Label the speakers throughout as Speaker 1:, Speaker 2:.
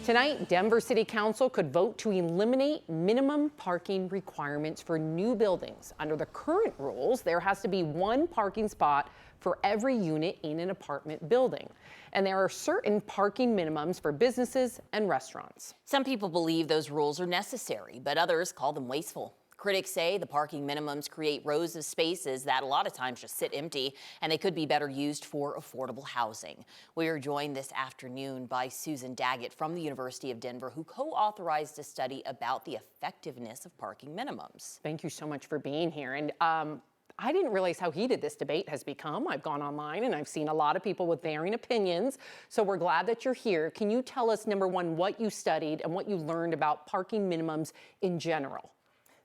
Speaker 1: Tonight, Denver City Council could vote to eliminate minimum parking requirements for new buildings. Under the current rules, there has to be one parking spot for every unit in an apartment building. And there are certain parking minimums for businesses and restaurants.
Speaker 2: Some people believe those rules are necessary, but others call them wasteful. Critics say the parking minimums create rows of spaces that a lot of times just sit empty, and they could be better used for affordable housing. We are joined this afternoon by Susan Daggett from the University of Denver, who co-authorized a study about the effectiveness of parking minimums.
Speaker 1: Thank you so much for being here. And I didn't realize how heated this debate has become. I've gone online and I've seen a lot of people with varying opinions. So we're glad that you're here. Can you tell us, number one, what you studied and what you learned about parking minimums in general?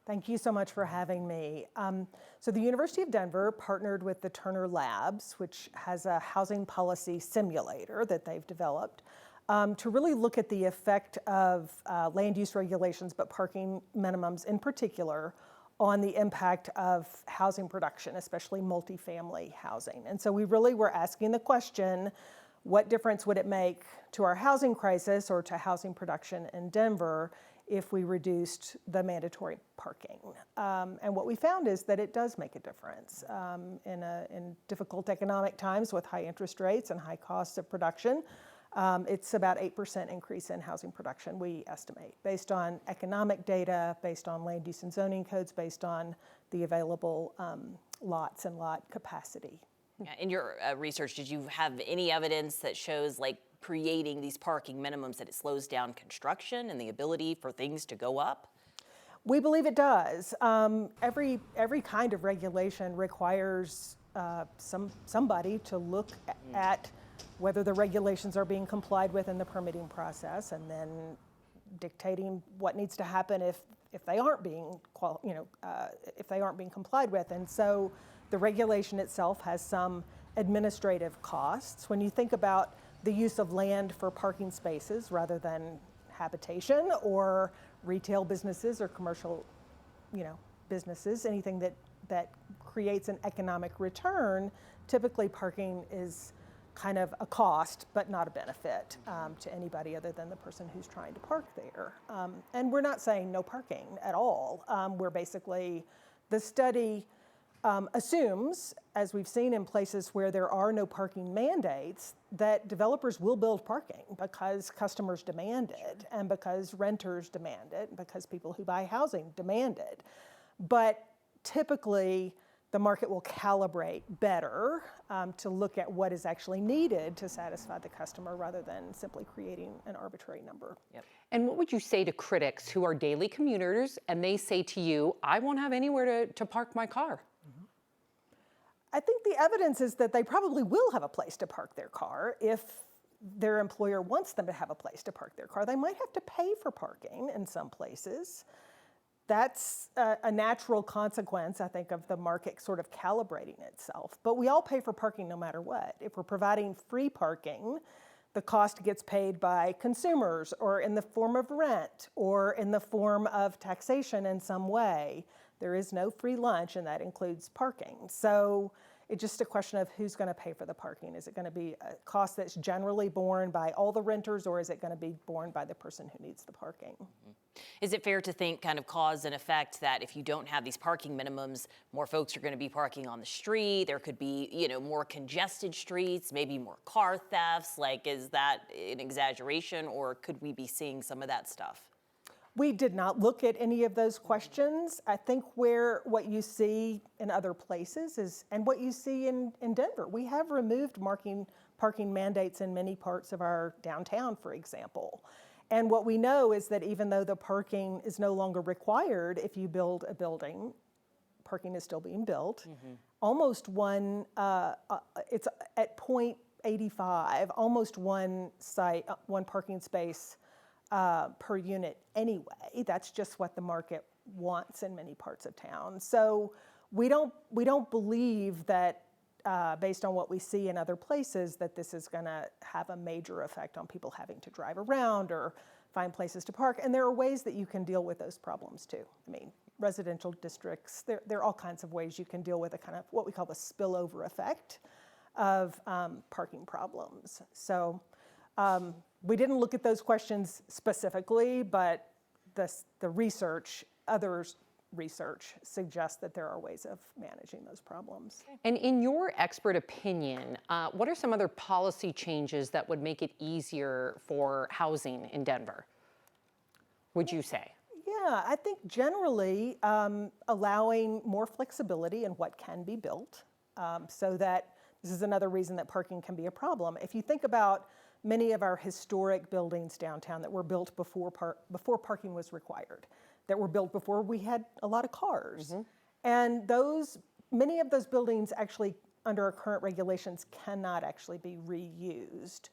Speaker 3: Thank you so much for having me. So the University of Denver partnered with the Turner Labs, which has a housing policy simulator that they've developed, to really look at the effect of land use regulations, but parking minimums in particular, on the impact of housing production, especially multifamily housing. And so we really were asking the question, what difference would it make to our housing crisis or to housing production in Denver if we reduced the mandatory parking? And what we found is that it does make a difference. In difficult economic times with high interest rates and high costs of production, it's about 8% increase in housing production, we estimate, based on economic data, based on land use and zoning codes, based on the available lots and lot capacity.
Speaker 2: Yeah, in your research, did you have any evidence that shows like creating these parking minimums that it slows down construction and the ability for things to go up?
Speaker 3: We believe it does. Every kind of regulation requires somebody to look at whether the regulations are being complied with in the permitting process, and then dictating what needs to happen if they aren't being if they aren't being complied with. And so the regulation itself has some administrative costs. When you think about the use of land for parking spaces rather than habitation or retail businesses or commercial, businesses, anything that creates an economic return, typically parking is kind of a cost, but not a benefit to anybody other than the person who's trying to park there. And we're not saying no parking at all. We're basically, the study assumes, as we've seen in places where there are no parking mandates, that developers will build parking because customers demand it, and because renters demand it, and because people who buy housing demand it. But typically, the market will calibrate better to look at what is actually needed to satisfy the customer rather than simply creating an arbitrary number.
Speaker 2: Yep.
Speaker 1: And what would you say to critics who are daily commuters and they say to you, I won't have anywhere to park my car?
Speaker 3: I think the evidence is that they probably will have a place to park their car if their employer wants them to have a place to park their car. They might have to pay for parking in some places. That's a natural consequence, I think, of the market sort of calibrating itself. But we all pay for parking no matter what. If we're providing free parking, the cost gets paid by consumers or in the form of rent or in the form of taxation in some way. There is no free lunch, and that includes parking. So it's just a question of who's going to pay for the parking. Is it going to be a cost that's generally borne by all the renters, or is it going to be borne by the person who needs the parking?
Speaker 2: Mm-hmm. Is it fair to think, kind of cause and effect, that if you don't have these parking minimums, more folks are going to be parking on the street? There could be, more congested streets, maybe more car thefts. Like, is that an exaggeration, or could we be seeing some of that stuff?
Speaker 3: We did not look at any of those questions. I think what you see in other places is, and what you see in Denver, we have removed parking mandates in many parts of our downtown, for example. And what we know is that even though the parking is no longer required if you build a building, parking is still being built. Mm-hmm. Almost one, it's at 0.85, almost one parking space per unit anyway. That's just what the market wants in many parts of town. So we don't believe that, based on what we see in other places, that this is going to have a major effect on people having to drive around or find places to park. And there are ways that you can deal with those problems too. I mean, residential districts, there are all kinds of ways you can deal with a kind of what we call the spillover effect of parking problems. So We didn't look at those questions specifically, but the research, others' research suggests that there are ways of managing those problems.
Speaker 1: And in your expert opinion, what are some other policy changes that would make it easier for housing in Denver, would you say?
Speaker 3: Yeah, I think generally allowing more flexibility in what can be built, so that this is another reason that parking can be a problem. If you think about many of our historic buildings downtown that were built before parking was required, that were built before we had a lot of cars. And many of those buildings actually, under our current regulations, cannot actually be reused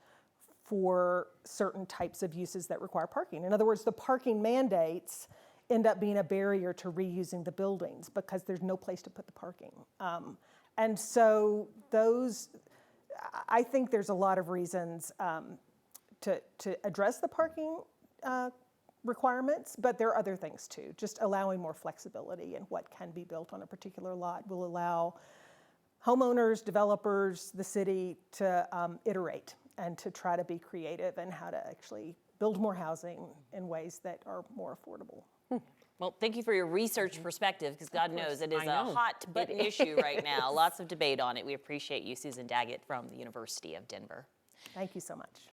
Speaker 3: for certain types of uses that require parking. In other words, the parking mandates end up being a barrier to reusing the buildings because there's no place to put the parking. And so I think there's a lot of reasons to address the parking requirements, but there are other things too. Just allowing more flexibility in what can be built on a particular lot will allow homeowners, developers, the city to iterate and to try to be creative in how to actually build more housing in ways that are more affordable.
Speaker 2: Well, thank you for your research perspective, because God knows it is a hot button issue right now. Lots of debate on it. We appreciate you, Susan Daggett from the University of Denver.
Speaker 3: Thank you so much.